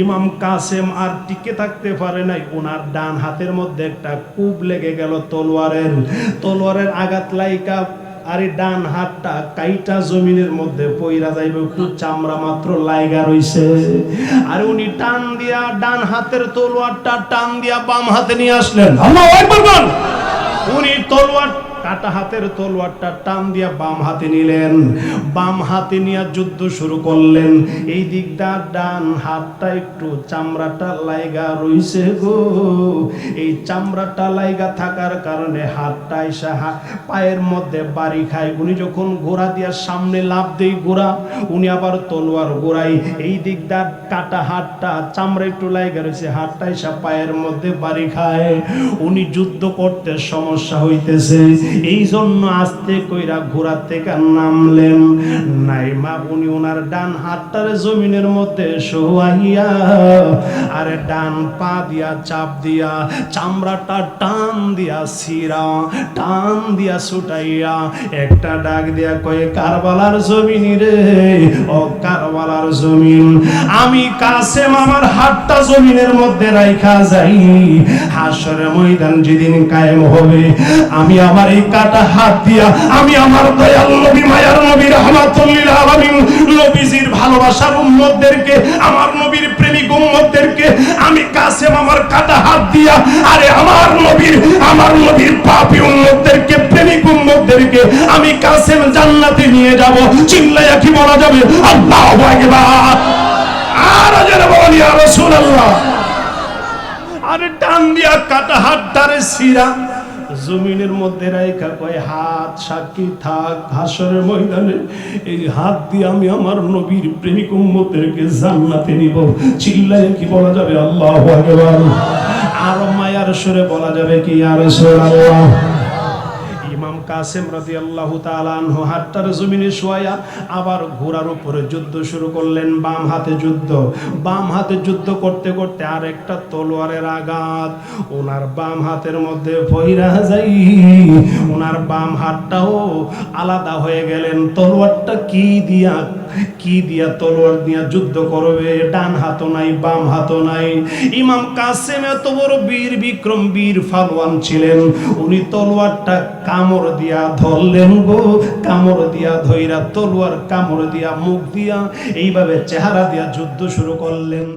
ইমাম কাসেম আর টিকে থাকতে পারে নাই, ওনার ডান হাতের মধ্যে একটা কূপ লেগে গেল তলোয়ারের আঘাত লাইকা, আরে ডান হাতটা কাইটা জমিনের মধ্যে পইরা যাইবে, একটু চামড়া মাত্র লাইগা রইছে। আর উনি টান দিয়া ডান হাতের তলোয়ারটা টান দিয়া বাম হাতে নিয়ে আসলেন। আল্লাহু আকবার বল। উনি তলোয়ার কাটা হাতের তলোয়ারটা টান দিয়া বাম হাতে নিলেন, বাম হাতে নিয়ে যুদ্ধ শুরু করলেন। এই দিকটা ডান হাতটা একটু চামড়াটা লাইগা রইছে গো, এই চামড়াটা লাইগা থাকার কারণে হাতটা এসে পায়ের মধ্যে বাড়ি খায়। উনি যখন ঘোড়া দিয়া সামনে লাফ দেই ঘোড়া, উনি আবার তলোয়ার ঘোরাই, এই দিকটা কাটা হাতটা চামড়া একটু লাইগা রইছে, হাতটা এসে পায়ের মধ্যে বাড়ি খায়। উনি যুদ্ধ করতে সমস্যা হইতেছে, এই জন্য আস্তে কইরা ঘোড়া থেকে নামলেন। নাইমা উনি ওনার ডান হাতটারে জমিনের মধ্যে শোয়াইয়া আরে ডান পা দিয়া চাপ দিয়া চামড়াটা টান দিয়া ছিঁড়া টান দিয়া ছুটাইয়া একটা ডাক দিয়া কয়ে, কারবালার জমিন রে, ও কারবালার জমিন, আমি কাসেম আমার হাতটা জমিনের মধ্যে রাইখা যাই, হাসরের ময়দান যেদিন কায়েম হবে, আমি আমার এই কাটা হাত দিয়া আমি আমার দয়াল নবী মায়ার নবী রাহমাতুল লিল আলামিন নবীজির ভালোবাসার উম্মতদেরকে, আমার নবীর প্রেমিক উম্মতদেরকে আমি কাসেম আমার কাটা হাত দিয়া আরে আমার নবীর পাপী উম্মতদেরকে, প্রেমিক উম্মতদেরকে আমি কাসেম জান্নাতে নিয়ে যাব। চিল্লাইয়া কি বলা যাবে? আল্লাহু আকবার। আর যারা বলেন ইয়া রাসূলুল্লাহ, আরে টান দিয়া কাটা হাতটারে ছিঁড়া জমিনের মধ্যে রাইখা কয়, হাত সাক্ষী থাক, হাসরের ময়দানে এই হাত দিয়ে আমি আমার নবীর প্রেমিক উম্মতদেরকে জান্নাতে নিব। চিল্লায় কি বলা যাবে? আল্লাহু আকবার। আর মায়ার সুরে বলা যাবে কি? ইয়া রাসূলুল্লাহ। ইমাম কাসেম রাদিয়াল্লাহু তাআলা আনহু হাতটার জমিনে শোয়া আবার ঘোড়ার উপরে যুদ্ধ শুরু করলেন। বাম হাতে যুদ্ধ করতে করতে আর একটা তলোয়ারের আঘাত ওনার বাম হাতের মধ্যে পইরা যাই, ওনার বাম হাতটাও আলাদা হয়ে গেলেন। তলোয়ারটা কি দিয়া তলোয়ার দিয়া যুদ্ধ করবে? ডান হাতও নাই, বাম হাতও নাই। ইমাম কাসেম এত বড় বীর বিক্রম, বীর ফালওয়ান ছিলেন। উনি তলোয়ারটা কামড় দিয়া ধরলেন গো, কামড় দিয়া ধইরা তলোয়ার কামড় দিয়া মুখ দিয়া এইভাবে চেহারা দিয়া যুদ্ধ শুরু করলেন।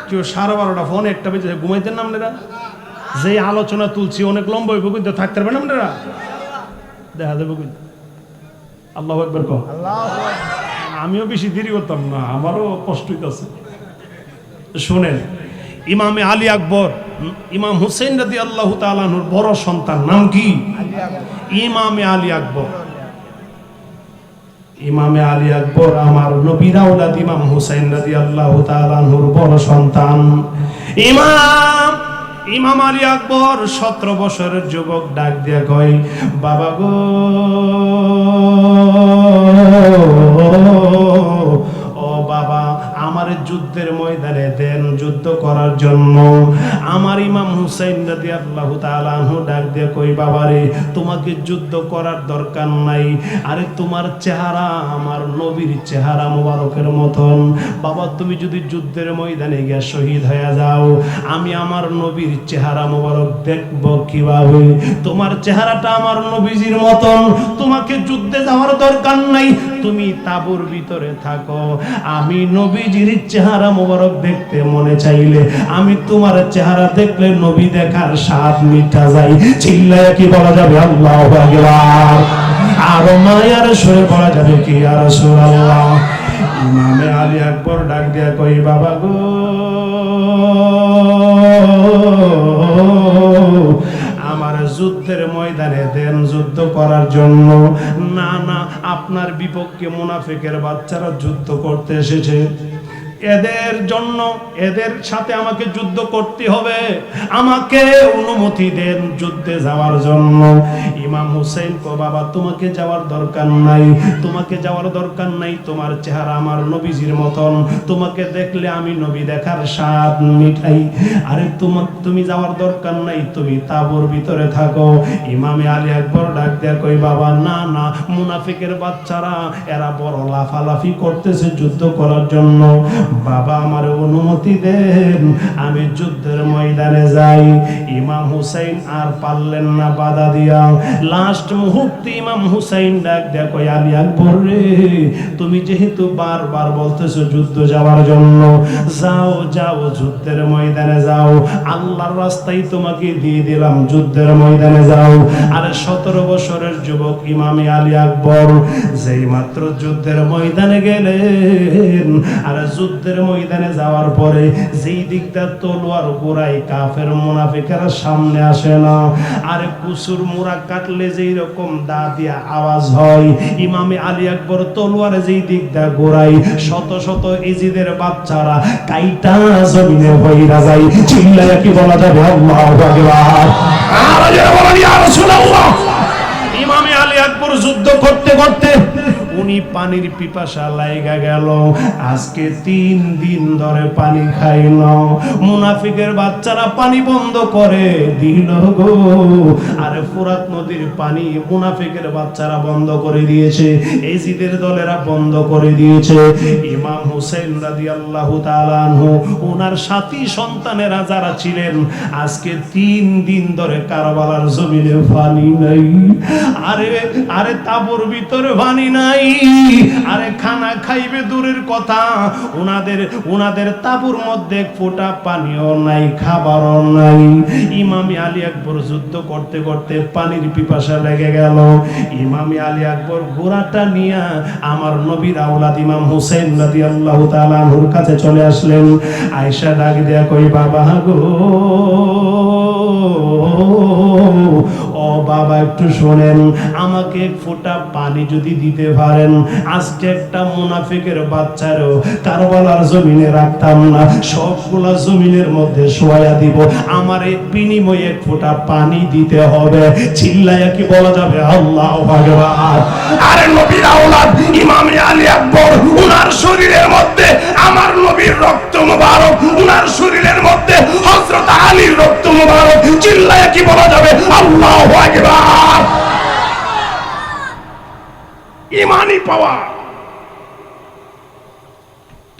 কেউ 12:30 ফোন একটা বেজে ঘুমাইতেন না আপনারা? যে আলোচনা তুলছি অনেক লম্বা হইব, কিন্তু থাকতে পারবেন আপনারা, দেখা যাবে কিন্তু। আল্লাহু আকবার কও। আমিও বেশি দেরি করতাম না, আমারও কষ্ট হইতেছে। শোনেন, ইমামে আলী আকবর, ইমাম হুসেন রাদিয়াল্লাহু তাআলা আনহুর বড় সন্তান, নাম কি? ইমামে আলী আকবর। ইমামে আলী আকবর আমার নবীর আওলাদ ইমাম হুসাইন রাদিয়াল্লাহু তাআলা আনহুর বড় সন্তান। ইমাম আলী আকবর 17 বছরের যুবক ডাক দিয়া কয়, বাবা গো, ও বাবা, আমার যুদ্ধের ময়দানে দেন যুদ্ধ করার জন্য। আমার ইমাম হুসাইন রাদিয়াল্লাহু তাআলা আনহু ডাক দিয়ে কই, বাবারে তোমাকে যুদ্ধ করার দরকার নাই, আরে তোমার চেহারা আমার নবীর চেহারা মোবারকের মতন। বাবা, তুমি যদি যুদ্ধের ময়দানে গিয়ে শহীদ হয়ে যাও, আমি আমার নবীর চেহারা মোবারক দেখব কিভাবে? তোমার চেহারাটা আমার নবীজির মতন, তোমাকে যুদ্ধে যাওয়ার দরকার নাই, তুমি তাঁবুর ভিতরে থাকো। আমি নবীজির চেহারা মোবারক দেখতে মনে চাইলে আমি তোমার চেহারা দেখলে নবী দেখার স্বাদ মিটা যায়। চিল্লায়া কি বলা যাবে? আল্লাহু আকবার। আর মায়ার সুরে বলা যাবে কি? ইয়া রাসূলুল্লাহ। ইমামে আলী আকবর ডাক দিয়া কই, বাবা গো, আমার যুদ্ধের ময়দানে দেন যুদ্ধ করার জন্য। না না, আপনার বিপক্ষে মুনাফিকের বাচ্চারা যুদ্ধ করতে এসেছে। এদের জন্য, এদের সাথে আমাকে যুদ্ধ করতে হবে, আমাকে অনুমতি দেন যুদ্ধে যাওয়ার জন্য। ইমাম হুসাইন কো বাবা তোমাকে যাওয়ার দরকার নাই, তোমাকে যাওয়ার দরকার নাই, তোমার চেহারা আমার নবীজির মতন, তোমাকে দেখলে আমি নবী দেখার স্বাদ মিঠাই। আরে তুমি যাওয়ার দরকার নাই, তুমি তাঁবুর ভিতরে থাকো। ইমামে আলী আকবর ডাক দেয়া কই বাবা না না, মুনাফিকের বাচ্চারা এরা বড় লাফালাফি করতেছে যুদ্ধ করার জন্য, বাবা আমার অনুমতি দেন আমি যুদ্ধের ময়দানে যাই। ইমাম হুসাইন আর পারলেন না বাধা দিয়া, লাস্ট মুহূর্তে ইমাম হুসাইন ডাক দেয়া কই আলী আকবর রে, তুমি যেহেতু বারবার বলতেছো যুদ্ধ যাওয়ার জন্য, যাও যাও যুদ্ধের ময়দানে যাও, আল্লাহর রাস্তায় তোমাকে দিয়ে দিলাম, যুদ্ধের ময়দানে যাও। আর 17 বছরের যুবক ইমামে আলী আকবর যেই মাত্র যুদ্ধের ময়দানে গেলেন, আর যুদ্ধের ময়দানে যাওয়ার পরে যেই দিকটা তলোয়ার ঘোরায় কাফের মুনাফিকেরা সামনে আসে না, আর কুসুর মুড়া কাটলে যেই রকম দা দিয়া আওয়াজ হয়, ইমামে আলী আকবর তলোয়ারে যেই দিকটা ঘোরায় শত শত ইজিদের বাচ্চারা কাইটা জমিনে পইরা যায়। চিল্লায়া কি বলা যাবে আল্লাহু আকবার? আর যারা বলেন ইয়া রাসূলুল্লাহ। ইমামে আলী আকবর যুদ্ধ করতে করতে উনি পানির পিপাসা লাগা গেল, আজকে 3 দিন ধরে পানি খাইল। মুনাফিকের বাচ্চারা পানি বন্ধ করে দিল গো, আরে ফোরাত নদীর পানি মুনাফিকের বাচ্চারা বন্ধ করে দিয়েছে, এজিদের দলেরা বন্ধ করে দিয়েছে। ইমাম হুসাইন রাদিয়াল্লাহু তাআলা আনহু ওনার সাথী সন্তানেরা যারা ছিলেন, আজকে 3 দিন ধরে কারবালার জমিনে পানি নাই। আরে তাঁবুর ভিতরে পানি নাই, আরে খানা খাইবে দূরের কথা, উনাদের তাঁবুর মধ্যে ফোঁটা পানিও নাই, খাবারও নাই। ইমামে আলী আকবর যুদ্ধ করতে করতে পানির পিপাসা লেগে গেল। ইমামে আলী আকবর ঘোড়াটা নিয়ে আমার নবীর আওলাদ ইমাম হুসাইন রাদিয়াল্লাহু তাআলা আনহুর কাছে চলে আসলেন। আয়েশা ডাক দেয়া কই বাবা গো, ও বাবা একটু শোনেন, আমাকে এক ফোঁটা পানি যদি দিতে পারেন, আজকে একটা মুনাফিকের বাচ্চারও কারবালার জমিনে রাখতাম না, সবগুলা জমিনের মধ্যে শোয়া দিব, আমার এই বিনিময়ে এক ফোঁটা পানি দিতে হবে। চিল্লায়া কি বলা যাবে আল্লাহু আকবার? আরে নবীর আওলাদ ইমামে আলী আকবর, উনার শরীরের মধ্যে আমার নবীর রক্ত মুবারক, উনার শরীরের মধ্যে হযরত আলীর রক্ত মুবারক, চিল্লায়া কি বলা যাবে আল্লাহু আকবার? ইমানি পাওয়া।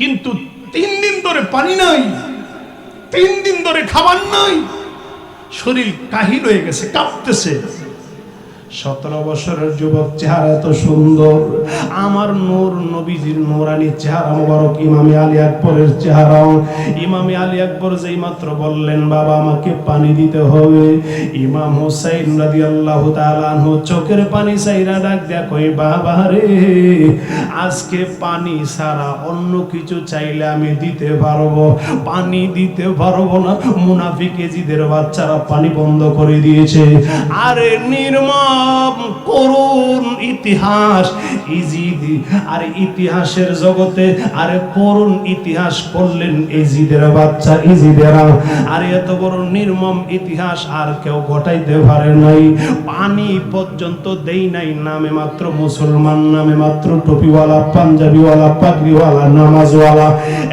কিন্তু 3 দিন ধরে পানি নাই, 3 দিন ধরে খাবার নাই, শরীর কাহিল হয়ে গেছে, কাঁপতেছে। 17 বছরের যুবক, চেহারা এত সুন্দর, আমার নূর নবীজির নূরানি চেহারা মোবারক ইমামে আলী আকবরের চেহারাও। ইমামে আলী আকবর যেই মাত্র বললেন বাবা আমাকে পানি দিতে হবে, ইমাম হুসাইন রাদিয়াল্লাহু তাআলা আনহু চোখের পানি চাইরা ডাক দেয়া কই বাবা রে, আজকে পানি ছাড়া অন্য কিছু চাইলে আমি দিতে পারবো, পানি দিতে পারবো না। মুনাফিক এজিদের বাচ্চারা পানি বন্ধ করে দিয়েছে। আরে নির্মম করুণ ইতিহাস ইজিদ, আর ইতিহাসের জগতে আরে করুণ ইতিহাস করলেন এজিদের বাচ্চা ইজিদেরা। আর এত বড় নির্মম ইতিহাস আর কেউ ঘটাইতে পারে নাই। পানি পর্যন্ত দেই নাই, নামে মাত্র মুসলমান, নামে মাত্র টুপিওয়ালা, পাঞ্জাবিওয়ালা, পাগড়িওয়ালা, নামাজওয়ালা,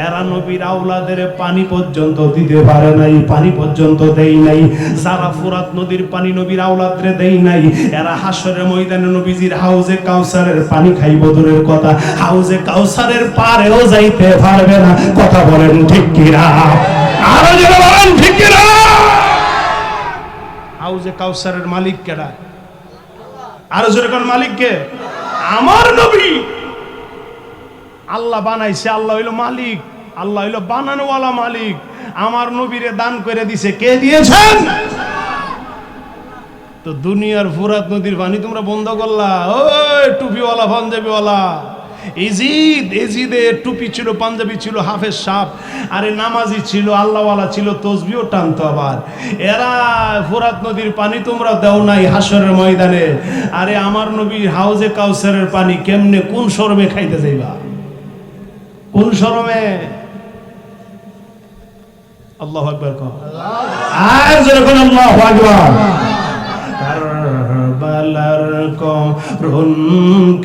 এরা নবীর আওলাদের পানি পর্যন্ত দিতে পারে নাই, পানি পর্যন্ত দেই নাই। যারা ফোরাত নদীর পানি নবীর আওলাদরে দেই নাই, এরা হাসরের ময়দানে নবীজির হাউজে কাউসারের পানি খাইব দূরের কথা, হাউজে কাউসারের পারেও যাইতে পারবে না। কথা বলেন ঠিক কিনা? আরো জোরে বলেন ঠিক কিনা? হাউজে কাউসারের মালিক কেডা? আরো জোরে কোন মালিক কে? আমার নবী। আল্লাহ বানাইছে, আল্লাহ হইল মালিক, আল্লাহ হইল বানানোওয়ালা মালিক। আমার নবীরে দান করে দিছে, কে দিয়েছেন? তো দুনিয়ার ফোরাত নদীর পানি তোমরা বন্ধ করলা, ওই টুপিওয়ালা পাঞ্জাবিওয়ালা। এজিদের টুপি ছিল, পাঞ্জাবি ছিল, হাফেজ সাপ, আরে নামাজি ছিল, আল্লাহওয়ালা ছিল, তসবিও টানতো আবার। এরা ফোরাত নদীর পানি তোমরা দাও নাই হাসরের ময়দানে। আরে আমার নবীর হাউজে কাউসারের পানি কেমনে, কোন শরমে খাইতে যাইবা? কোন শরমে? আল্লাহু আকবার কও, আর যখন আল্লাহু আকবার। কারবালার করুণ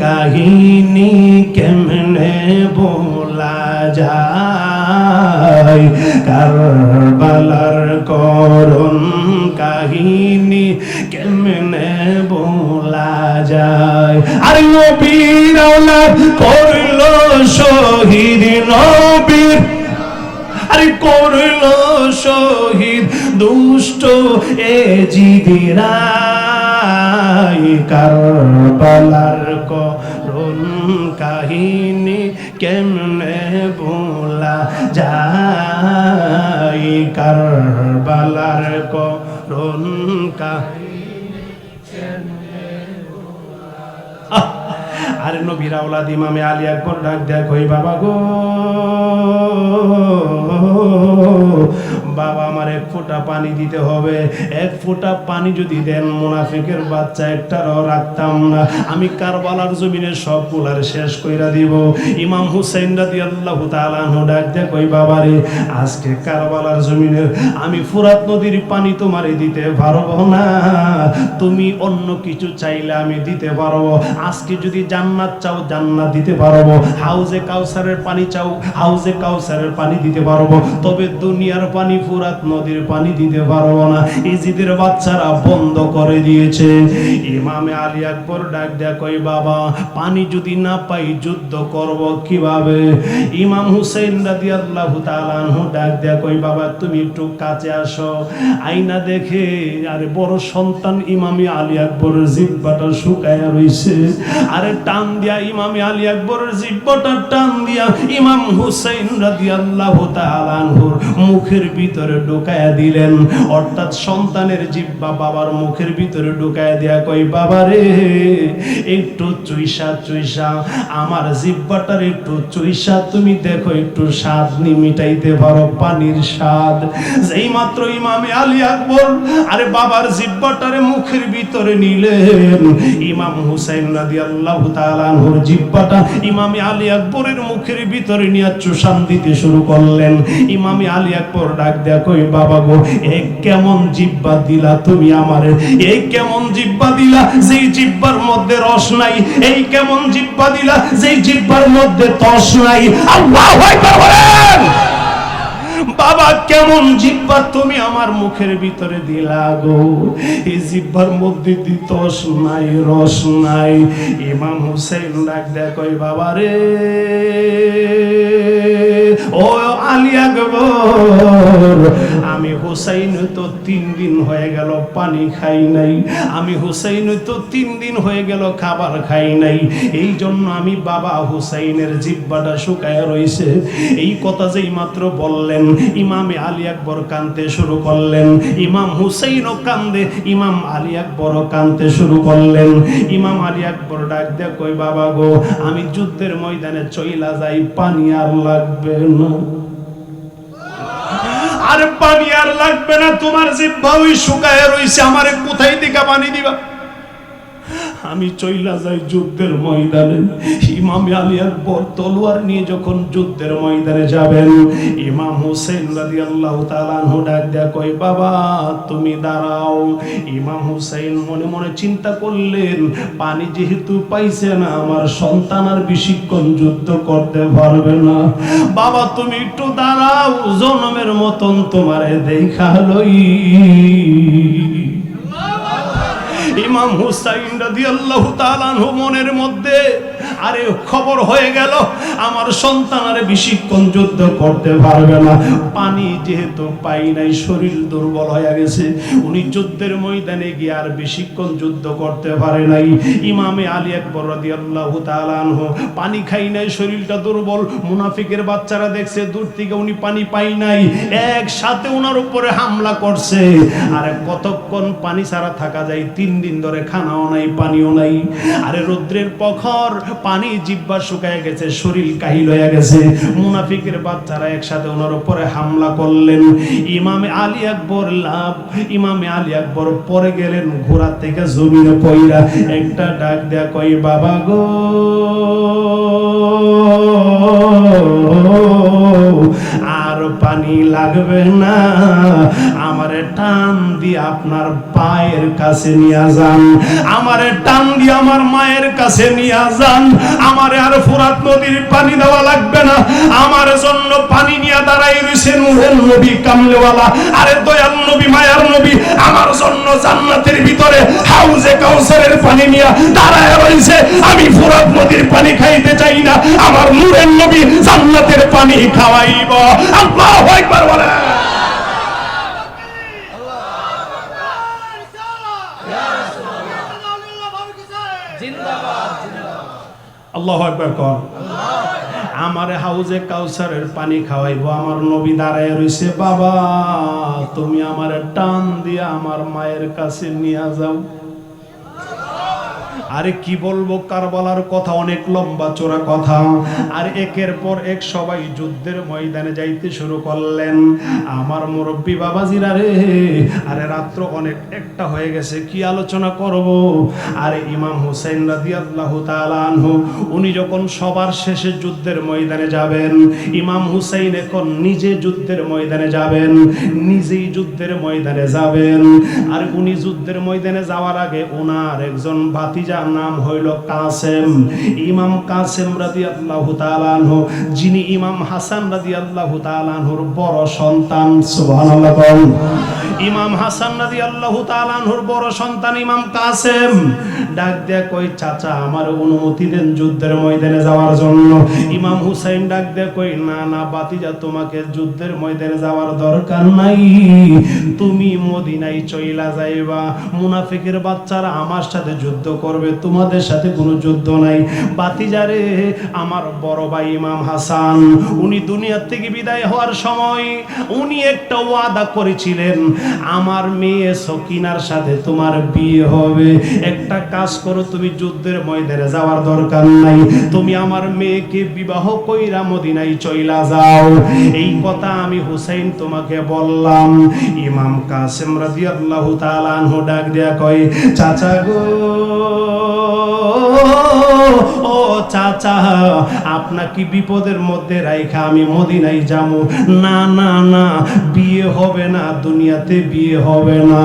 কাহিনী কেমনে ভোলা যায়, কারবালার করুণ কাহিনী কেমনে ভোলা যায়। আর নবীর আওলাদ করল শহীদ, নবীর আরে করল শহীদ দুষ্ট এ জিদিরা, কারবালার করুণ কাহিনী কেমনে ভোলা যায়, কারবালার করুণ কাহিনী কেমনে ভোলা যায়। আরে নবীর আওলাদ ইমামে আলী আকবর ডাক দেয়, কই বাবা গো, বাবা আমার এক ফোঁটা পানি দিতে হবে, এক ফোঁটা পানি যদি দেন মুনাফিকের বাচ্চা একটারও রাখতাম না, আমি কারবালার জমিনে সবগুলার শেষ কইরা দিব। ইমাম হুসাইন রাদিয়াল্লাহু তাআলা আনহু ডাক দেয়, কই বাবা রে, আজকে কারবালার জমিনে আমি ফুরাত নদীর পানি তোমারে দিতে পারবো না, তুমি অন্য কিছু চাইলে আমি দিতে পারবো। আজকে যদি জান্নাত চাও জান্নাত দিতে পারবো, হাউজে কাউসারের পানি চাও হাউজে কাউসারের পানি দিতে পারবো, তবে দুনিয়ার পানি ফুরাত নদীর পানি দিতে পারবো না। ইজিদের বাচ্চারা বন্ধ করে দিয়েছে। ইমামে আলী আকবর ডাক দেয়া, কই বাবা পানি যদি না পাই যুদ্ধ করব কিভাবে? ইমাম হুসাইন রাদিয়াল্লাহু তাআলা আনহু ডাক দেয়া, কই বাবা তুমি একটু কাছে আসো। আয়না দেখে আরে বড় সন্তান ইমামে আলী আকবরের জিহ্বাটা শুকায়া রইছে, আরে টান দিয়া ইমামে আলী আকবরের জিহ্বাটা টান দিয়া ইমাম হুসাইন রাদিয়াল্লাহু তাআলা আনহুর মুখের ভিতরে ঢুকায়া দিলেন। অর্থাৎ সন্তানের জিহ্বা বাবার মুখের ভিতরে ঢুকায়া দিয়া কই বাবা রে, একটু চুইসা চুইসা আমার জিহ্বাটার একটু চুইসা তুমি দেখো একটু স্বাদ মিটাইতে পারো, পানির স্বাদ। যেই মাত্র ইমামে আলী আকবর আরে বাবার জিহ্বাটারে মুখের ভিতরে নিলেন, ইমাম হুসাইন রাদিয়াল্লাহু তাআলা আনহুর জিহ্বাটা ইমামে আলী আকবরের মুখের ভিতরে নিয়ে চুষান দিতে শুরু করলেন। ইমামে আলী আকবর ডাক দেয়া, কই বাবা গো, এই কেমন জিহ্বা দিলা তুমি আমারে, এই কেমন জিহ্বা দিলা যেই জিহ্বার মধ্যে রস নাই, এই কেমন জিহ্বা দিলা যেই জিহ্বার মধ্যে তস নাই। আল্লাহু আকবার বলেন। বাবা কেমন জিহ্বা তুমি আমার মুখের ভিতরে দিলা গো, এই জিহ্বার মধ্যে তস নাই রস নাই। ইমাম হুসাইন ডাক দেয়া, কই বাবা রে, ও আলী আকবর, আমি হুসাইন তো 3 দিন হয়ে গেল পানি খাই নাই, আমি হুসাইন তো 3 দিন হয়ে গেল খাবার খাই নাই, এই জন্য আমি বাবা হুসাইনের জিহ্বাটা শুকায় রইছে। এই কথা যেই মাত্র বললেন ইমামে আলী আকবর কাঁদতে শুরু করলেন, ইমাম হুসাইনও কান্দে, ইমাম আলী আকবরও কাঁদতে শুরু করলেন। ইমাম আলী আকবর ডাক দেয়া, কই বাবা গো, আমি যুদ্ধের ময়দানে চইলা যাই, পানি আর লাগবে না, আর পানি আর লাগবে না, তোমার জিহ্বা ওই শুকায় রইছে, আমারে কোথায় থেকে পানি দিবা? আমি চইলা যাই যুদ্ধের ময়দানে। ইমাম আলী আকবর তলোয়ার নিয়ে যখন যুদ্ধের ময়দানে যাবেন, ইমাম হুসাইন রাদিয়াল্লাহু তাআলা আনহু ডাক দেয়া, কই বাবা তুমি দাঁড়াও। ইমাম হুসাইন মনে মনে চিন্তা করলেন, পানি যেহেতু পাইছে না, আমার সন্তান আর বেশিক্ষণ যুদ্ধ করতে পারবে না, বাবা তুমি একটু দাঁড়াও, জনমের মতন তোমারে দেখা লই। ইমাম হুসাইন রাদিয়াল্লাহু তাআলা আনহু মনের মধ্যে আরে খবর হয়ে গেল, আমার সন্তান আরে বেশিক্ষণ যুদ্ধ করতে পারবে না, পানি যেহেতু পাই নাই, শরীর দুর্বল হয়ে গেছে, উনি যুদ্ধের ময়দানে গিয়ে আর বেশিক্ষণ যুদ্ধ করতে পারে নাই। ইমামে আলী আকবর রাদিয়াল্লাহু তাআলা আনহু পানি খাই নাই, শরীরটা দুর্বল, মুনাফিকের বাচ্চারা দেখছে দূর থেকে উনি পানি পাই নাই, একসাথে ওনার উপরে হামলা করছে। আরে কতক্ষণ পানি ছাড়া থাকা যায়? 3 দিন ধরে খানাও নাই পানিও নাই। আরে রৌদ্রের প্রখর, পানি জিহ্বা শুকায় গেছে, শরীর কাহিল হয়ে গেছে, মুনাফিকের বাচ্চারা একসাথে ওনার উপরে হামলা করলেন। ইমামে আলী আকবর ইমামে আলী আকবর পরে গেলেন, ঘোড়া থেকে জমিনে পইরা একটা ডাক দেয়া, কই বাবা গো, আর পানি লাগবে না, আমারে টান দিয়ে আপনার পায়ের কাছে নিয়ে যান, আমারে টান দিয়ে আমার মায়ের কাছে নিয়ে যান, আমারে আর ফোরাত নদীর পানি দেওয়া লাগবে না, আমার জন্য পানি নিয়ে দাঁড়াই রয়েছে নূরের নবী কামলেওয়ালা। আরে দয়াল নবী, মায়ার নবী আমার জন্য জান্নাতের ভিতরে হাউজে কাউসারের পানি নিয়ে দাঁড়ায় রয়েছে। আমি ফোরাত নদীর পানি খাইতে চাই না, আমার নূরের নবী জান্নাতের পানি খাওয়াইব। আল্লাহু আকবার বলে। আল্লাহু আকবার কর। আমারে হাউজে কাউসারের পানি খাওয়াইবো, আমার নবী দাঁড়ায় রইছে। বাবা তুমি আমারে টান দিয়ে আমার মায়ের কাছে নিয়ে যাও। আরে কি বলবো, কারবালার কথা অনেক লম্বা চোরা কথা। আর একের পর এক সবাই যুদ্ধের ময়দানে যাইতে শুরু করলেন। আমার মুরব্বী বাবাজিরা রে, আরে রাত্র অনেক একটা হয়ে গেছে, কি আলোচনা করব। আরে ইমাম হুসাইন রাদিয়াল্লাহু তাআলা আনহু উনি যখন সবার শেষে যুদ্ধের ময়দানে যাবেন, ইমাম হুসাইন এখন নিজে যুদ্ধের ময়দানে যাবেন, নিজেই যুদ্ধের ময়দানে যাবেন। আর উনি যুদ্ধের ময়দানে যাওয়ার আগে ওনার একজন ভাতিজা নাম হইল কাসেম, ইমাম কাসেম রাদিয়াল্লাহু তাআলা আনহু, যিনি ইমাম হাসান রাদিয়াল্লাহু তাআলা আনহুর বড় সন্তান। সুবহানাল্লাহ। ইমাম হাসান রাদিয়াল্লাহু তাআলা আনহুর বড় সন্তান ইমাম কাসেম ডাক দেয়া কই, চাচা আমার অনুমতি দেন যুদ্ধের ময়দানে যাওয়ার জন্য। ইমাম হুসাইন ডাক দেয়া কই, না না ভাতিজা, তোমাকে যুদ্ধের ময়দানে যাওয়ার দরকার নাই, তুমি মদিনায় চইলা যাইবা। মুনাফিকের বাচ্চারা আমার সাথে যুদ্ধ করবে, তোমাদের সাথে কোনো যুদ্ধ নাই। ভাতিজারে, আমার বড় ভাই ইমাম হাসান উনি দুনিয়া থেকে বিদায় হওয়ার সময় উনি একটা ওয়াদা করেছিলেন, আমার মেয়ে সকিনার সাথে তোমার বিয়ে হবে। একটা কাজ করো, তুমি যুদ্ধের ময়দানে যাওয়ার দরকার নাই, তুমি আমার মেয়েকে বিবাহ কইরা মদিনায় চইলা যাও। এই কথা আমি হুসাইন তোমাকে বললাম। ইমাম কাসেম রাদিয়াল্লাহু তাআলা আনহু ডাক দেয়া কয়, চাচা গো, ও চাচা, আপনাকে বিপদের মধ্যে রাইখা আমি মদিনায় যাবো? না না না, বিয়ে হবে না, দুনিয়াতে বিয়ে হবে না।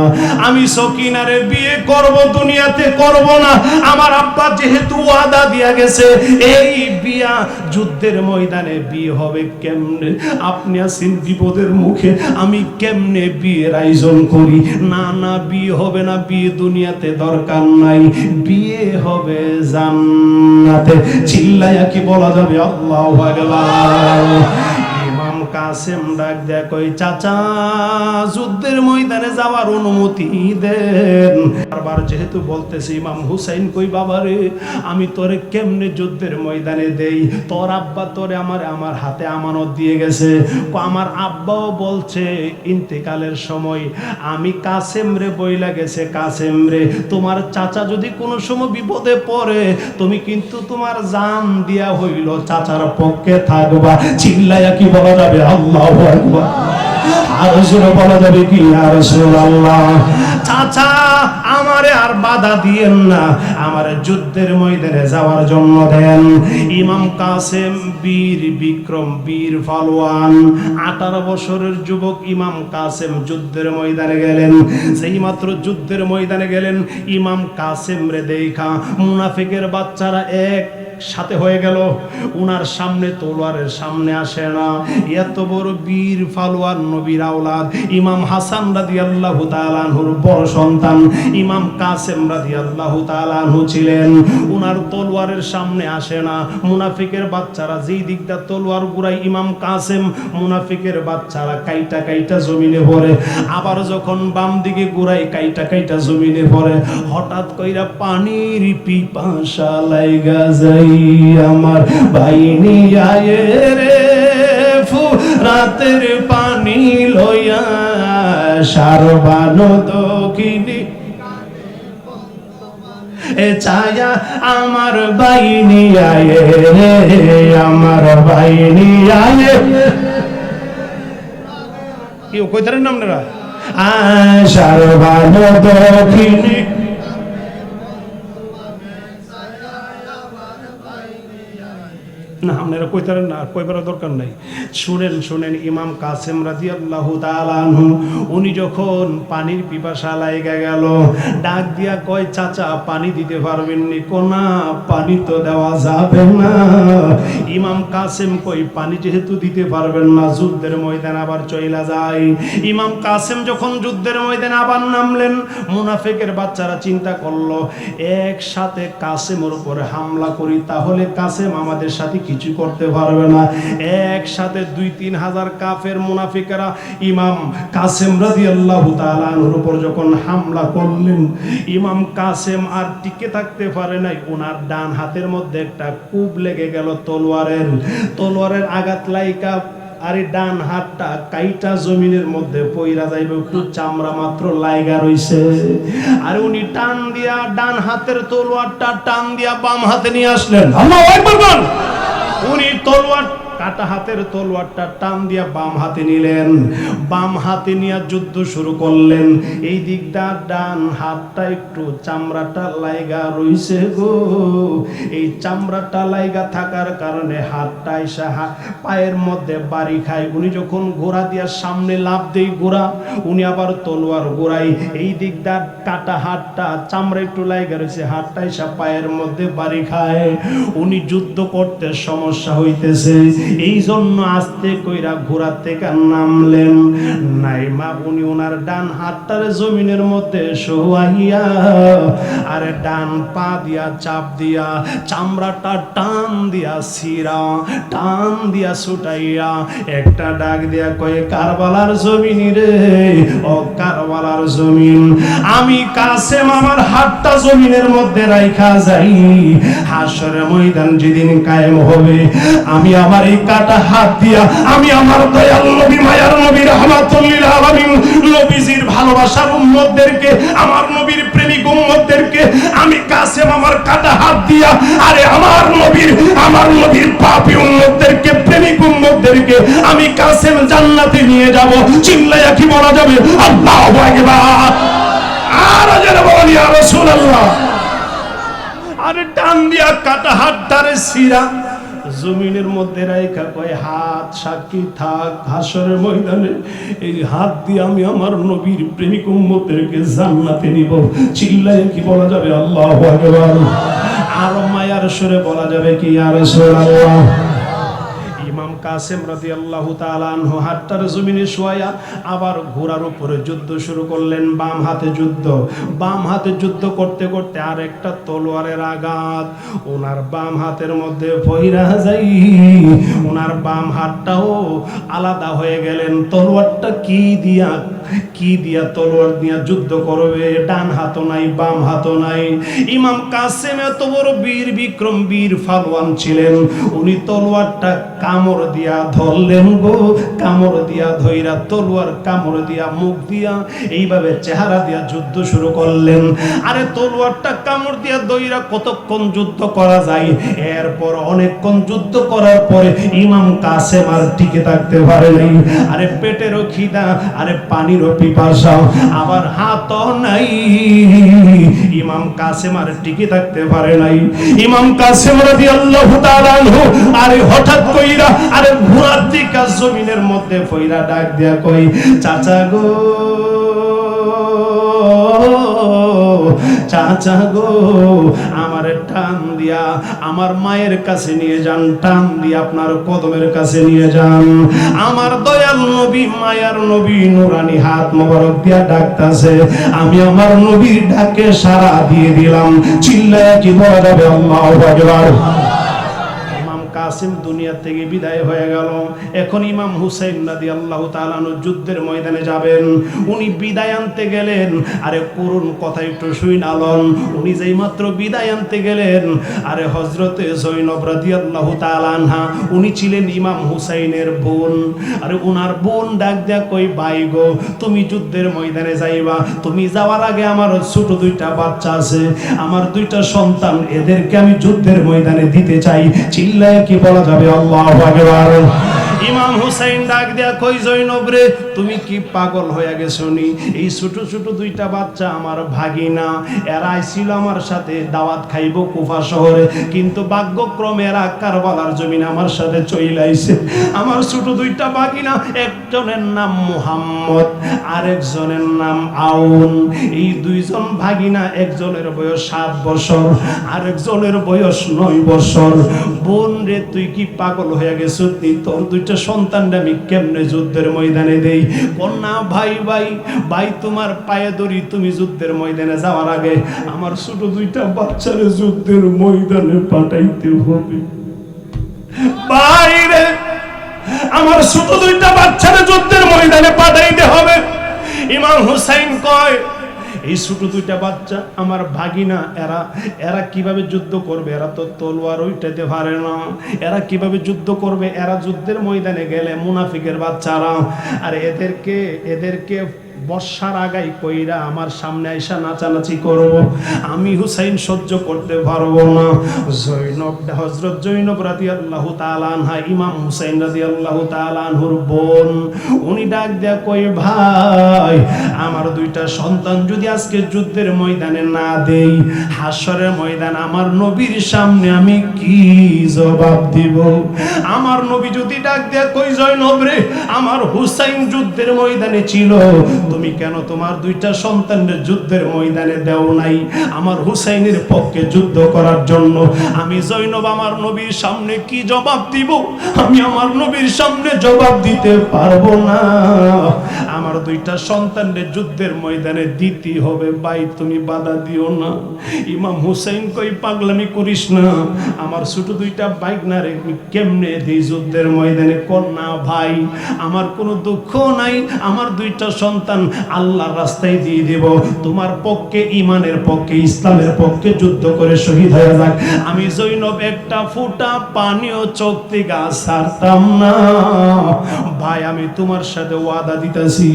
আমি সকিনারে বিয়ে করব, দুনিয়াতে করব না। আমার আব্বা যেহেতু ওয়াদা দিয়া গেছে, এই বিয়া যুদ্ধের ময়দানে বিয়ে হবে কেমনে? আপনি আছেন বিপদের মুখে, আমি কেমনে বিয়ের আয়োজন করি? না না, বিয়ে হবে না, বিয়ে দুনিয়াতে দরকার নাই, বিয়ে হবে জান্নাতে। চিল্লায়া কি বলা যাবে আল্লাহু আকবার? ইমাম কাসেম ডাক দেয়া কই, চাচা যুদ্ধের ময়দানে যাওয়ার অনুমতি দেন। বারবার যেহেতু বলতেছি, ইমাম হুসাইন কই, বাবারে আমি তোরে কেমনে যুদ্ধের ময়দানে দেই? তোর আব্বা তোরে আমার হাতে আমানত দিয়ে গেছে। আমার আব্বাও বলছে ইন্তেকালের সময়, আমি কাসেম রে বইলা গেছে, কাসেম রে তোমার চাচা যদি কোনো সময় বিপদে পড়ে, তুমি কিন্তু তোমার জান দিয়া হইল চাচার পক্ষে থাকবা। চিল্লায়া কি বলা যাবে আল্লাহু আকবার? আর জোরে বলা যাবে কি ইয়া রাসূলুল্লাহ? চাচা আমারে আর বাধা দিয়েন না, আমারে যুদ্ধের ময়দানে যাওয়ার জন্য দেন। ইমাম কাসেম বীর বিক্রম, বীর পালোয়ান, 18 বছরের যুবক ইমাম কাসেম যুদ্ধের ময়দানে গেলেন। সেই মাত্র যুদ্ধের ময়দানে গেলেন, ইমাম কাসেম রে দেখা মুনাফিকের বাচ্চারা এক সাথে হয়ে গেল। উনার সামনে তলোয়ারের সামনে আসে না। এত বড় বীর পালোয়ান, নবীর আওলাদ ইমাম হাসান রাদিয়াল্লাহু তাআলা আনহুর বড় সন্তান ইমাম কাসেম রাদিয়াল্লাহু তাআলা আনহু ছিলেন। উনার তলোয়ারের সামনে আসে না। মুনাফিকের বাচ্চারা যেই দিকটা তলোয়ার ঘুরাই, ইমাম কাসেম মুনাফিকের বাচ্চারা কাইটা কাইটা জমিনে পড়ে। আবার যখন বাম দিকে ঘুরাই, কাইটা কাইটা জমিনে পড়ে। হঠাৎ কইরা পানির পিপাসা লাইগা যায় আমার বাইনি আয়ে রে, রাতের পানি লইয়া সারবানো দক্ষিণী এ ছায়া আমার বাইনি আয়ে রে, আমার বাইনি আয়ে। কি কইতারেন না আপনারা? সারবানো দক্ষিণী না আপনারা কইতারেন না, কইবার দরকার নাই। শুনেন শুনেন, ইমাম কাসেম রাদিয়াল্লাহু তাআলা আনহু উনি যখন পানির পিপাসা লাগা গেল, ডাক দিয়া কয়, চাচা পানি দিতে পারবেন নি? কোনা পানি তো দেওয়া যাবে না। ইমাম কাসেম কই, পানি যেহেতু দিতে পারবেন না, যুদ্ধের ময়দান আবার চইলা যায়। ইমাম কাসেম যখন যুদ্ধের ময়দানে আবার নামলেন, মুনাফিকের বাচ্চারা চিন্তা করলো একসাথে কাসেমের উপরে হামলা করি, তাহলে কাসেম আমাদের সাথে কিছু করতে পারবে না। একসাথে 2-3 হাজার কাফের মুনাফিকেরা ইমাম কাসেম রাদিয়াল্লাহু তাআলা আনহুর উপর যখন হামলা করলেন, ইমাম কাসেম আর টিকে থাকতে পারে নাই। ওনার ডান হাতের মধ্যে একটা কূপ লেগে গেল তলোয়ারের আঘাত লাইকা, আরে ডান হাতটা কাইটা জমিনের মধ্যে পইরা যাইবে, একটু চামড়া মাত্র লাইগা রইছে। আর উনি টান দিয়া ডান হাতের তলোয়ারটা টান দিয়া বাম হাতে নিয়ে আসলেন। আল্লাহু আকবার বল। উনি তলোয়ার কাটা হাতের তলোয়ারটা টান দিয়া বাম হাতে নিলেন, বাম হাতে নিয়ে যুদ্ধ শুরু করলেন। এই দিকটা ডান হাতটা একটু চামড়াটা লাইগা রইছে গো। এই চামড়াটা লাইগা থাকার কারণে হাতটা এসে পায়ের মধ্যে বাড়ি খায়। উনি যখন ঘোড়া দিয়া সামনে লাফ দেই ঘোড়া, উনি আবার তলোয়ার ঘোরাই। এই দিকটা কাটা হাতটা চামড়া একটু লাইগা রইছে, হাতটা এসে পায়ের মধ্যে বাড়ি খায়। উনি যুদ্ধ করতে সমস্যা হইতেছে, এই জন্য আস্তে কইরা ঘোড়া থেকে নামলেন। নাইমা উনি ওনার ডান হাতটার জমিনের মধ্যে শোয়াইয়া, আর ডান পা দিয়া চাপ দিয়া চামড়াটা টান দিয়া সিরা টান দিয়া ছুটাইয়া একটা ডাক দিয়া কয়ে, কারবালার জমিন রে, ও কারবালার জমিন, আমি কাসেম আমার হাতটা জমিনের মধ্যে রাইখা যাই, হাসরের ময়দান যেদিন কায়েম হবে, আমি আমার এই কাটা হাত দিয়া আমি আমার দয়াল নবী মায়ার নবী রাহমাতুল লিল আলামিন নবীজির ভালোবাসার উম্মতদেরকে, আমার নবীর প্রেমিক উম্মতদেরকে আমি কাসেম আমার কাটা হাত দিয়া, আরে আমার নবীর পাপী উম্মতদেরকে, প্রেমিক উম্মতদেরকে আমি কাসেম জান্নাতে নিয়ে যাব। চিল্লায়া কি বলা যাবে? আল্লাহু আকবার। আর যারা বলি ইয়া রাসূলুল্লাহ। আরে টান দিয়া কাটা হাতটারে সিরা জমিনের মধ্যে রাইখা কয়, হাত সাক্ষী থাক, হাসরের ময়দানে এই হাত দিয়ে আমি আমার নবীর প্রেমিক উম্মতদেরকে জান্নাতে নিব। চিল্লায় কি বলা যাবে? আল্লাহু আকবার। আর মায়ার সুরে বলা যাবে কি? ইয়া রাসূলুল্লাহ। ইমাম কাসেম রাদিয়াল্লাহু তাআলা আনহু হাতটার জমিনে শোয়া আবার ঘোড়ার উপরে যুদ্ধ শুরু করলেন। বাম হাতে যুদ্ধ করতে করতে আর একটা তলোয়ারের আঘাত ওনার বাম হাতের মধ্যে পইরা যাই, ওনার বাম হাতটাও আলাদা হয়ে গেলেন। তলোয়ারটা কি দিয়া তলোয়ার দিয়া যুদ্ধ করবে? ডান হাতও নাই, বাম হাতও নাই। ইমাম কাসেম এত বড় বীর বিক্রম, বীর ফালওয়ান ছিলেন। উনি তলোয়ারটা কামড় দিয়া ধরলেন গো, কামড় দিয়া ধইরা তলোয়ার কামড় দিয়া মুখ দিয়া এইভাবে চেহারা দিয়া যুদ্ধ শুরু করলেন। আরে তলোয়ারটা কামড় দিয়া ধইরা কতক্ষণ যুদ্ধ করা যায়? এরপর অনেকক্ষণ যুদ্ধ করার পরে ইমাম কাসেম আর টিকে থাকতে পারে নাই। আরে পেটেরও খিদা, আরে পানিরও পিপাসা, আবার হাতও নাই। ইমাম কাসেম আর টিকে থাকতে পারে নাই। ইমাম কাসেম রাদিয়াল্লাহু তাআলা আনহু আরে হঠাৎ কইরা আরে ঘোড়ার দিকে জমিনের মধ্যে পইরা ডাক দিয়া কই, চাচা গো, চাচা গো, আমার টান দিয়া আমার মায়ের কাছে নিয়ে যান, টান দিয়া আপনার কদমের কাছে নিয়ে যান। আমার দয়াল নবী মায়ার নবী নুরানি হাত মোবারক দিয়া ডাকতাছে, আমি আমার নবীর ডাকে সাড়া দিয়ে দিলাম। চিল্লায়া কি বলা যাবে? আল্লাহু আকবার। কাসেম দুনিয়া থেকে বিদায় হয়ে গেল। এখন ইমাম হুসাইন রাদিয়াল্লাহু তাআলা আনহু যুদ্ধের ময়দানে যাবেন। উনি বিদায় আনতে গেলেন। আরে করুন কথা একটু শুনালন। উনি যেই মাত্র বিদায় আনতে গেলেন, আরে হযরতে জয়নব রাদিয়াল্লাহু তাআলা আনহা, উনি ছিলেন ইমাম হুসাইনের বোন। আরে উনার বোন ডাক দেয়া কই, ভাই গো, তুমি যুদ্ধের ময়দানে যাইবা, তুমি যাওয়ার আগে আমার ছোট দুইটা বাচ্চা আছে, আমার দুইটা সন্তান, এদেরকে আমি যুদ্ধের ময়দানে দিতে চাই। চিল্লায় কি বলা যাবে? আল্লাহু আকবার। ইমাম হুসাইন ডাক দেয়া কই জৈনব রে তুমি কি পাগল হয়ে গেছো নি? এই ছোট ছোট দুইটা বাচ্চা আমার ভাগিনা, এরা ছিল আমার সাথে দাওয়াত খাইব কুফা শহরে, কিন্তু ভাগ্যক্রমে এরা কারবালার জমিনে আমার সাথে চলে আইছে। আমার ছোট দুইটা ভাগিনা, একজনের নাম মুহাম্মদ, আরেকজনের নাম আউন। এই দুইজন ভাগিনা, একজনের বয়স 7 বছর, আরেকজনের বয়স 9 বছর। বোন রে তুই কি পাগল হয়ে গেছো? তোর দুইটা সন্তানটা আমি কেমনে যুদ্ধের ময়দানে দেই? কন্যা ভাই ভাই ভাই তোমার পায়ে ধরি, তুমি যুদ্ধের ময়দানে যাওয়ার আগে আমার ছোট দুইটা বাচ্চারে যুদ্ধের ময়দানে পাঠাইতে হবে। বাইরে আমার ছোট দুইটা বাচ্চারে যুদ্ধের ময়দানে পাঠাইতে হবে। ইমাম হুসাইন কয় এই ছোট দুইটা বাচ্চা আমার ভাগিনা, এরা কিভাবে যুদ্ধ করবে? এরা তো তলোয়ার উঠাতে পারে না, এরা কিভাবে যুদ্ধ করবে? এরা যুদ্ধের ময়দানে গেলে মুনাফিকের বাচ্চারা, আর এদেরকে বর্ষার আগাই কইরা আমার সামনে আইসা নাচানাচি করব, আমি হুসাইন সহ্য করতে পারবো না। হযরত জৈনব রাদিয়াল্লাহু তাআলা আনহা, ইমাম হুসাইন রাদিয়াল্লাহু তাআলা আনহুর বোন, উনি ডাক দেয়া কই ভাই আমার দুইটা সন্তান যদি আজকে যুদ্ধের ময়দানে না দেই, হাসরের ময়দান আমার নবীর সামনে আমি কি জবাব দিব? আমার নবী যদি ডাক দেয়া কই জৈনব রে আমার হুসাইন যুদ্ধের ময়দানে ছিল, তুমি কেন তোমার দুইটা সন্তানের যুদ্ধের ময়দানে দেও নাই আমার হুসাইনের পক্ষে যুদ্ধ করার জন্য? আমি জৈনব আমার নবীর সামনে কি জবাব দিব? আমি আমার নবীর সামনে জবাব দিতে পারবো না। আমার দুইটা সন্তানের যুদ্ধের ময়দানে দিতে হবে, ভাই তুমি বাধা দিও না। ইমাম হুসাইন কই পাগলামি করিস না, আমার ছোট দুইটা বাইকনারে কেমনে দিই যুদ্ধের ময়দানে? কন্যা ভাই আমার কোনো দুঃখ নাই, আমার দুইটা সন্তান আল্লাহর রাস্তায় দিয়ে দেব, তোমার পক্ষে ইমানের পক্ষে ইসলামের পক্ষে যুদ্ধ করে শহীদ হয়ে যাক। আমি জৈনব একটা ফুটা পানিও চোখ থেকে ছাড়তাম না। ভাই আমি তোমার সাথে ওয়াদা দিতেছি।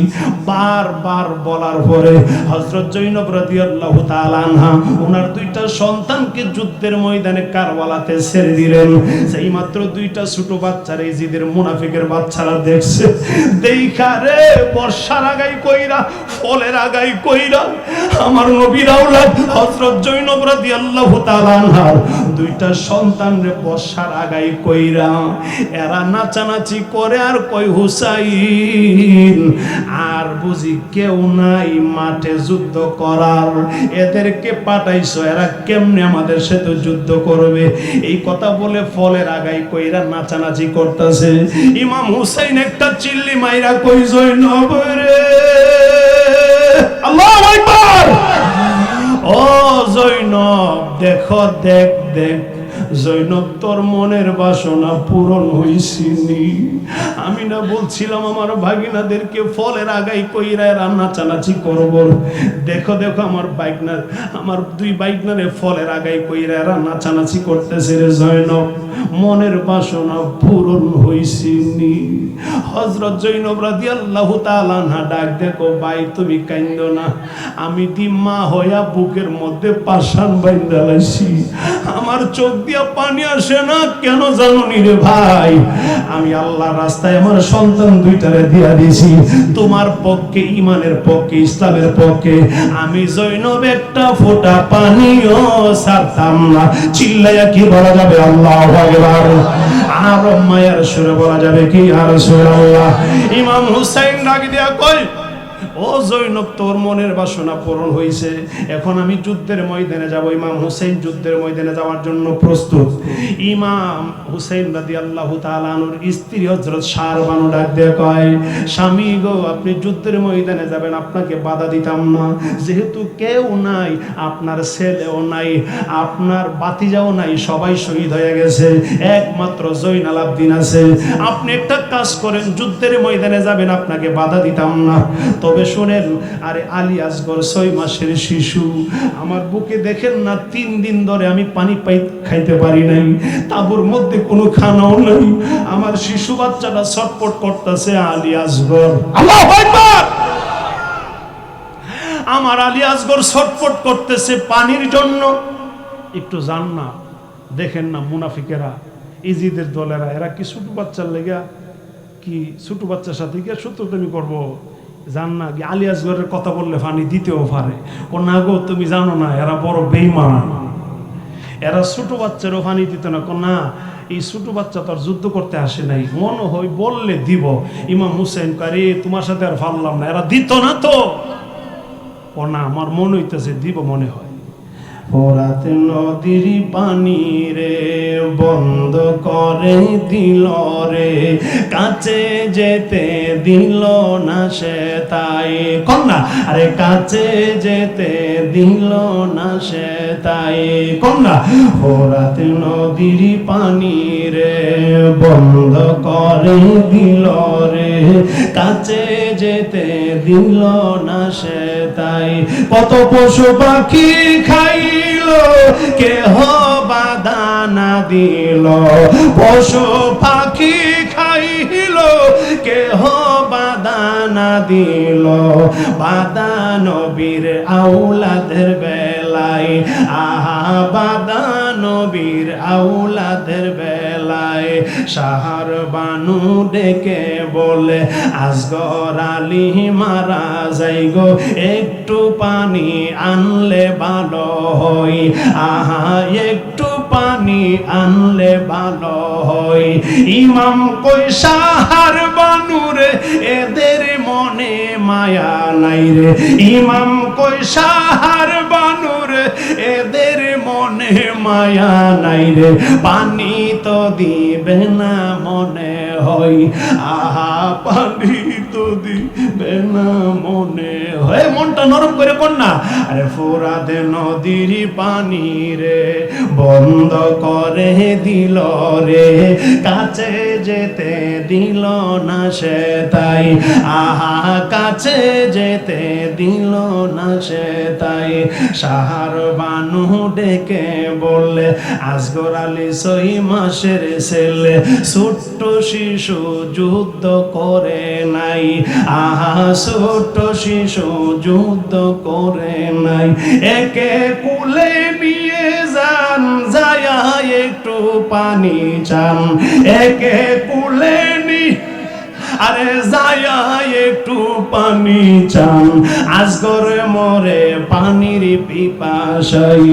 বারবার বলার পরে হযরত জৈনব রাদিয়াল্লাহু তাআলা আনহা ওনার দুইটা সন্তানকে যুদ্ধের ময়দানে কারবালাতে ছেড়ে দিলেন। সেই মাত্র দুইটা ছোট বাচ্চারা, ইজিদের মুনাফিকের বাচ্চারা দেখছে, দেখা রে বর্ষার আগাই কইরা ফলের আগাই কইরা আমার নবীর আওলাদ হযরত জৈনব রাদিয়াল্লাহু তাআলা আনহার দুইটা সন্তান রে বর্ষার আগাই কইরা এরা নাচানাচি করে আর কই হুসাইন আর বুঝি কেউ নাই মাঠে যুদ্ধ করার, এদেরকে পাঠাইছো, এরা কেমনে আমাদের সাথে যুদ্ধ করবে? এই কথা বলে ফলের আগাই কইরা নাচানাচি করতেছে। ইমাম হুসাইন একটা চিল্লি মাইরা কই জৈনব রে, আল্লাহু আকবার। ও জৈনব দেখো, দেখ দেখ জৈনব তোর মনের বাসনা পূরণ হইছিনি। আমি না বলছিলাম আমার ভাগিনাদেরকে ফলের আগাই কইরা রান্না চানাচি করব? দেখো দেখো আমার বাইকনার, আমার দুই বাইকনারে ফলের আগাই কইরা রান্না চানাচি করতেছে রে জৈনব, মনের বাসনা পূরণ হইছিনি। হযরত জৈনব রাদিয়াল্লাহু তাআলা আনহা ডাক দেখো, ভাই তুমি কাইন্দো না, আমি দি মা হইয়া বুকের মধ্যে পাশান বাইন্ধা লাইছি, আমার চোখ দিয়া পানি আসে না কেন জানো নি রে ভাই? আমি আল্লাহর রাস্তায় আমার সন্তান দুইটারে দিয়া দিছি, তোমার পক্ষে ইমানের পক্ষে ইসলামের পক্ষে আমি জৈনব একটা ফোঁটা পানিও ছাড়তাম না। চিল্লাইয়া কি বলা যাবে আল্লাহু আকবার? আর মায়ের সুরে বলা যাবে কি আর রাসূলুল্লাহ? ইমাম হুসাইন ডাক দিয়া কই, ও জৈনব তোর মনের বাসনা পূরণ হয়েছে, এখন আমি যুদ্ধের ময়দানে যাব। ইমাম হুসাইন যুদ্ধের ময়দানে যাওয়ার জন্য প্রস্তুত। ইমাম হুসাইন রাদিয়াল্লাহু তাআলা আনহুর স্ত্রী হযরত শারবানু ডাক দিয়ে কয়, স্বামী গো আপনি যুদ্ধের ময়দানে যাবেন, আপনাকে বাধা দিতাম না, যেহেতু কেউ নাই, আপনার ছেলেও নাই, আপনার বাতিজাও নাই, সবাই শহীদ হয়ে গেছে, একমাত্র জয়নাল আবদিন আছে, আপনি একটা কাজ করেন যুদ্ধের ময়দানে যাবেন, আপনাকে বাধা দিতাম না। তবে শোনেন, আরে আলী আসগর 6 মাসের শিশু, আমার বুকে দেখেন না 3 দিন ধরে আমি পানি খাইতে পারি নাই, তাবুর মধ্যে কোনো খানাও নাই, আমার শিশু বাচ্চাটা ছটফট করতেছে, আলী আসগর, আল্লাহু আকবার, আমার আলী আসগর ছটফট করতেছে পানির জন্য। একটু জান না, দেখেন না মুনাফিকেরা, ইজিদের দলেরা, এরা কি ছোট বাচ্চার লেগা কি ছোট বাচ্চার সাথে কি সূত্রপ্রেমী করবো? জান না কি আলিয়াসগরের কথা বললে পানি দিতেও পারে? ও না গো, তুমি জানো না এরা বড় বেঈমান, এরা ছোট বাচ্চারও পানি দিত না। না, এই ছোট বাচ্চা তো আর যুদ্ধ করতে আসে নাই, মনে হয় বললে দিব। ইমাম হুসেন কারে তোমার সাথে আর পারলাম না, এরা দিত না তো। ও না, আমার মনে হইতেছে দিব মনে হয়। ফোরাত নদীর পানি রে বন্ধ করে দিল রে, কাছে যেতে দিল না সে তাই। কন্যা আরে কাছে যেতে দিল না সে তাই। কন্যা ফোরাত নদীর পানি রে বন্ধ করে দিল রে, কাছে যেতে দিল না সে তাই। কত পশু পাখি খাইল কেহ বাধা না দিল, পশু পাখি খাইল কেহ বাধা না দিল, বাধা নবীর আউলাদের বেলায়। আহা বাধা নবীর আউলাদের বেলায়। সাহার বানু ডেকে বলে আসগর আলী মারা যাই গো, একটু পানি আনলে ভালো হয়। আহা একটু পানি আনলে ভালো হয়। ইমাম কই সাহার বানুরে এদের মনে মায়া নাই রে। ইমাম কই সাহার বানুরে এদের মনে মায়া নাই রে, পানি তো দিবে না মনে হয়। আহা পানি তো দিবে না মনে হয়। মনটা নরম করে কন্যা আরে ফোরাত নদীর পানি রে বন্ধ করে দিল রে, কাছে যেতে দিল না সে তাই। আহা কাছে যেতে দিল না সে তাই। সাহার বানু ডেকে বললে আসগর আলী 6 মাসের ছেলে, ছোট্ট শিশু যুদ্ধ করে নাই। আহা ছোট্ট শিশু যুদ্ধ করে নাই। একে কুলে নিয়ে যান, যায়া একটু পানি চান। একে কুলে নি আরে যায়া একটু পানি চান। আসগরে মরে পানির পিপাসাই।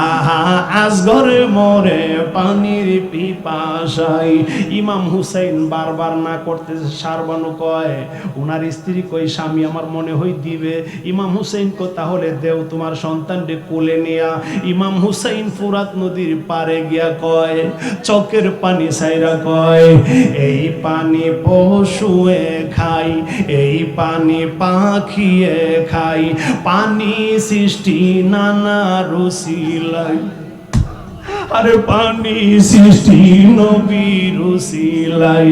আহা আসগরে মরে পানির পিপাসাই। ইমাম হুসাইন বারবার না করতেছে। সারবানু কয়, উনার স্ত্রী কই স্বামী আমার মনে হয় দিবে। ইমাম হুসাইন কো তাহলে দেও তোমার সন্তানকে কোলে নিয়া। ইমাম হুসাইন ফুরাত নদীর পারে গিয়া কয়, চকের পানি সাইরা কয়, এই পানি পশুয়ে খাই, এই পানি পাখিয়ে খাই, পানি সৃষ্টি নানা রুসিলাই। আরে পানি সৃষ্টি নবীর উসিলাই।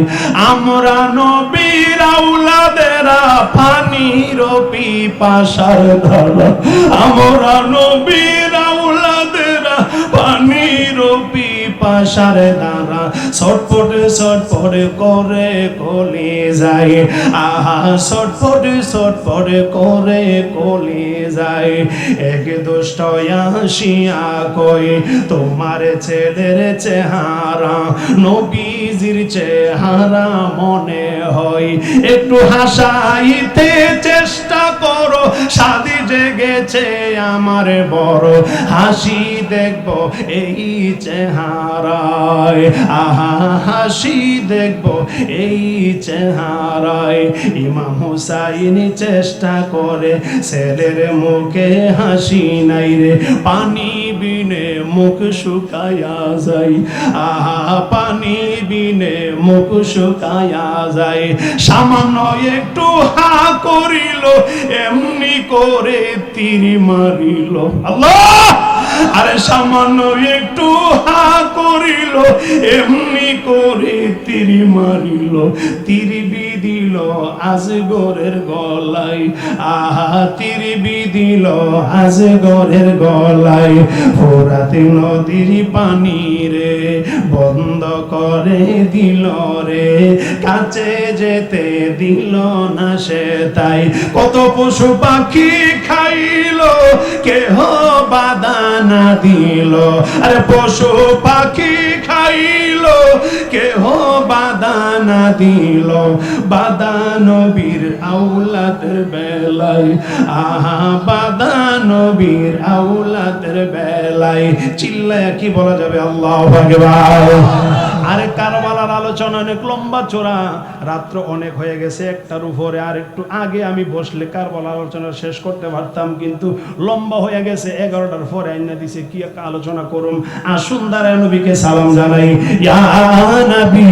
আমরা নবীর আওলাদেরা পানির পিপাসার ধারা। আমরা নবীর আওলাদেরা পানির পিপাসার ধারা। ছটফট ছটফট করে কলি যায়। আহা ছটফট ছটফট করে কলি যায়। এক দুষ্ট আসিয়া কই, তোমার ছেলের চেহারা নবীজির চেহারা মনে হয়। একটু হাসাইতে চেষ্টা করো, শাদি জেগেছে আমার বড়। হাসি দেখব এই চেহারায়। আহা হাসি দেখব এই চেহারায়। ইমাম হুসাইন চেষ্টা করে, ছেলের মুখে হাসি নাই রে, পানি বিনে মুখ শুকায়া যায়। আহা পানি বিনে মুখ শুকায়া যায়। সামান্য একটু হা করিল, এমনি করে তীর মারিল। আল্লাহ! আরে সামান্য একটু হা করিল, এমনি করে তীর মারিল। তীর বিদিল আজগরের গলায়। আহা তীর বিদিল আজগরের গলায়। ফোরাত নদীর পানি রে বন্ধ করে দিল রে, কাছে যেতে দিল না সে তাই। কত পশু পাখি খাইল কেহ বাধা না দিল। আরে পশু পাখি খাইল কেহ বাধা না দিল বাধা নবীর আওলাদের বেলায় আহা বাধা নবীর আওলাদের বেলায় চিল্লায় কি বলা যাবে আল্লাহু আকবার আরে কারবালার আলোচনা অনেক লম্বা চোরা রাত্র অনেক হয়ে গেছে একটার উপরে আর একটু আগে আমি বসলে কারবালার আলোচনা শেষ করতে পারতাম কিন্তু লম্বা হয়ে গেছে 11টার পরে আইনা দিছে কি একটা আলোচনা করুম আসুন দাঁড়ায় নবীকে সালাম জানাই ইয়া নবী